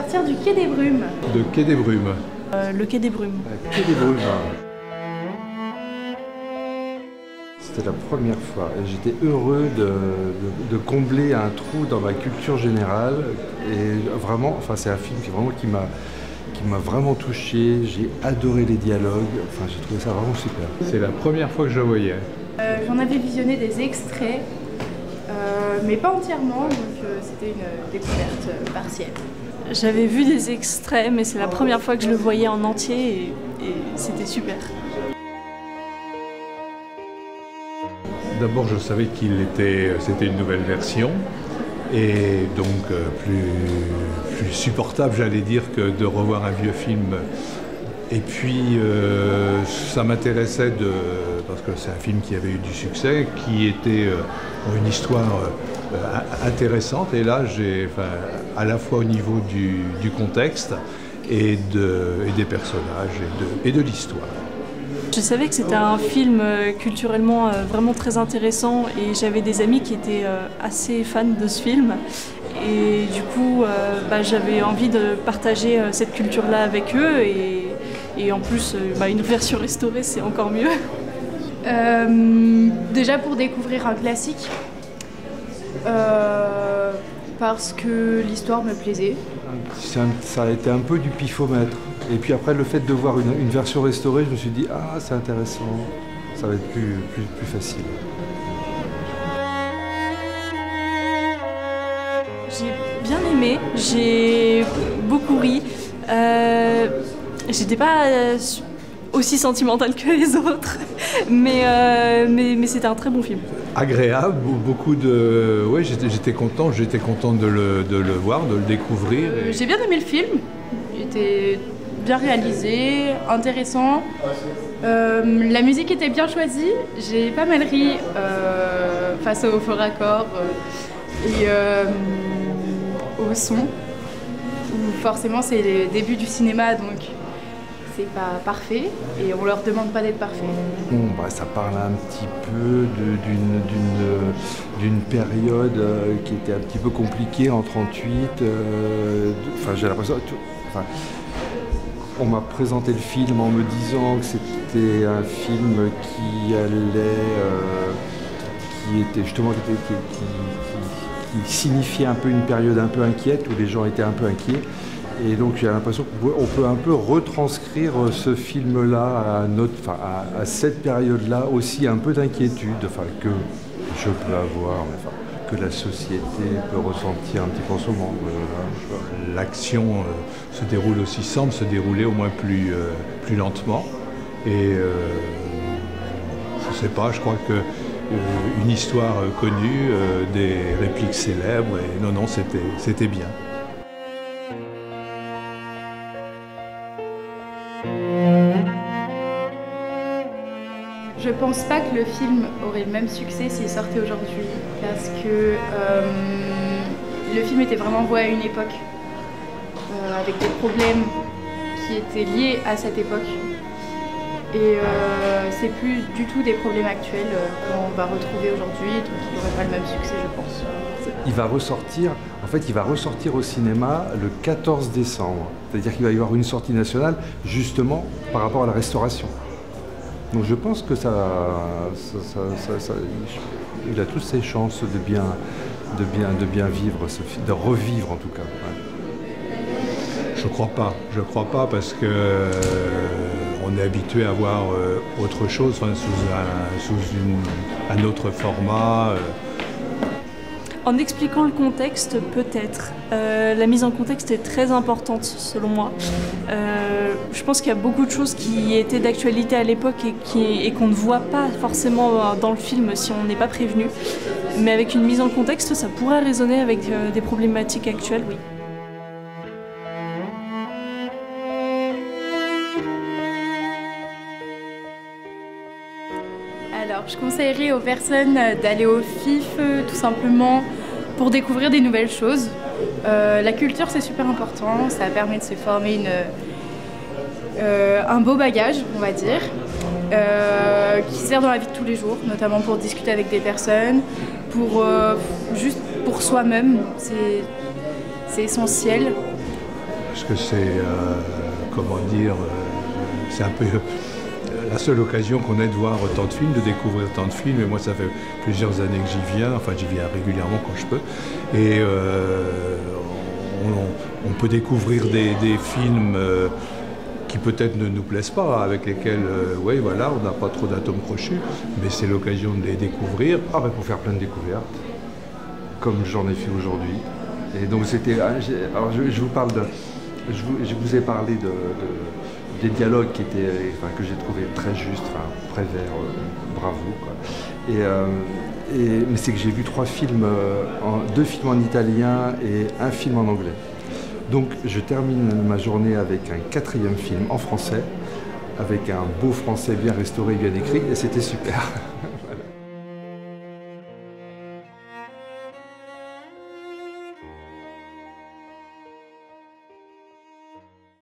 partir du Quai des Brumes. De Quai des Brumes. Le Quai des Brumes. Quai des Brumes. C'était la première fois et j'étais heureux de combler un trou dans ma culture générale. Et vraiment, enfin, c'est un film qui m'a vraiment touché. J'ai adoré les dialogues. Enfin, j'ai trouvé ça vraiment super. C'est la première fois que je le voyais. J'en avais visionné des extraits, mais pas entièrement, donc c'était une découverte partielle. J'avais vu des extraits, mais c'est la première fois que je le voyais en entier et c'était super. D'abord, je savais c'était une nouvelle version et donc plus supportable, j'allais dire, que de revoir un vieux film. Et puis, ça m'intéressait parce que c'est un film qui avait eu du succès, qui était une histoire intéressante. Et là, à la fois au niveau du contexte et des personnages et de l'histoire. Je savais que c'était un film culturellement vraiment très intéressant et j'avais des amis qui étaient assez fans de ce film. Et du coup, j'avais envie de partager cette culture-là avec eux et en plus, une version restaurée, c'est encore mieux. Déjà pour découvrir un classique, parce que l'histoire me plaisait. Ça a été un peu du pifomètre. Et puis après, le fait de voir une version restaurée, je me suis dit « Ah, c'est intéressant, ça va être plus facile ». J'ai bien aimé, j'ai beaucoup ri. J'étais pas aussi sentimentale que les autres, mais c'était un très bon film. Agréable, beaucoup de... Oui, j'étais content de le voir, de le découvrir. J'ai bien aimé le film, il était bien réalisé, intéressant. La musique était bien choisie, j'ai pas mal ri face au faux raccord et au son. Où forcément c'est le début du cinéma, donc c'est pas parfait et on leur demande pas d'être parfait. Bon, ça parle un petit peu d'une période qui était un petit peu compliquée en 1938. J'ai l'impression... On m'a présenté le film en me disant que c'était un film qui était justement qui signifiait un peu une période un peu inquiète où les gens étaient un peu inquiets. Et donc j'ai l'impression qu'on peut un peu retranscrire ce film-là à cette période-là aussi un peu d'inquiétude, que je peux avoir, que la société peut ressentir un petit peu en ce moment. L'action semble se dérouler au moins plus lentement. Et je sais pas, je crois que une histoire connue, des répliques célèbres, et non, c'était bien. Je pense pas que le film aurait le même succès s'il sortait aujourd'hui, parce que le film était vraiment voué à une époque, avec des problèmes qui étaient liés à cette époque. Et c'est plus du tout des problèmes actuels qu'on va retrouver aujourd'hui, donc il n'aurait pas le même succès, je pense. Il va ressortir au cinéma le 14 décembre. C'est-à-dire qu'il va y avoir une sortie nationale, justement, par rapport à la restauration. Donc je pense que il a toutes ses chances de bien vivre ce film, de revivre en tout cas. Ouais. Je crois pas parce que on est habitué à voir autre chose, sous un autre format. En expliquant le contexte, peut-être. La mise en contexte est très importante, selon moi. Je pense qu'il y a beaucoup de choses qui étaient d'actualité à l'époque et qu'on ne voit pas forcément dans le film si on n'est pas prévenu. Mais avec une mise en contexte, ça pourrait résonner avec des problématiques actuelles, oui. Alors, je conseillerais aux personnes d'aller au FIF tout simplement pour découvrir des nouvelles choses. La culture, c'est super important, ça permet de se former un beau bagage, on va dire, qui sert dans la vie de tous les jours, notamment pour discuter avec des personnes, juste pour soi-même, c'est essentiel. parce que c'est, comment dire, c'est un peu la seule occasion qu'on ait de voir tant de films, de découvrir tant de films. Et moi, ça fait plusieurs années que j'y viens, enfin j'y viens régulièrement quand je peux. Et on peut découvrir des films qui peut-être ne nous plaisent pas, avec lesquels, oui, voilà, on n'a pas trop d'atomes crochus, mais c'est l'occasion de les découvrir. Ah ben pour faire plein de découvertes, comme j'en ai fait aujourd'hui. Et donc c'était, alors je vous parle de, je vous ai parlé des dialogues qui étaient, enfin, que j'ai trouvé très justes, enfin, Prévert, bravo, quoi. Mais c'est que j'ai vu 3 films, 2 films en italien et 1 film en anglais. Donc je termine ma journée avec un 4e film en français, avec un beau français bien restauré, bien écrit, et c'était super.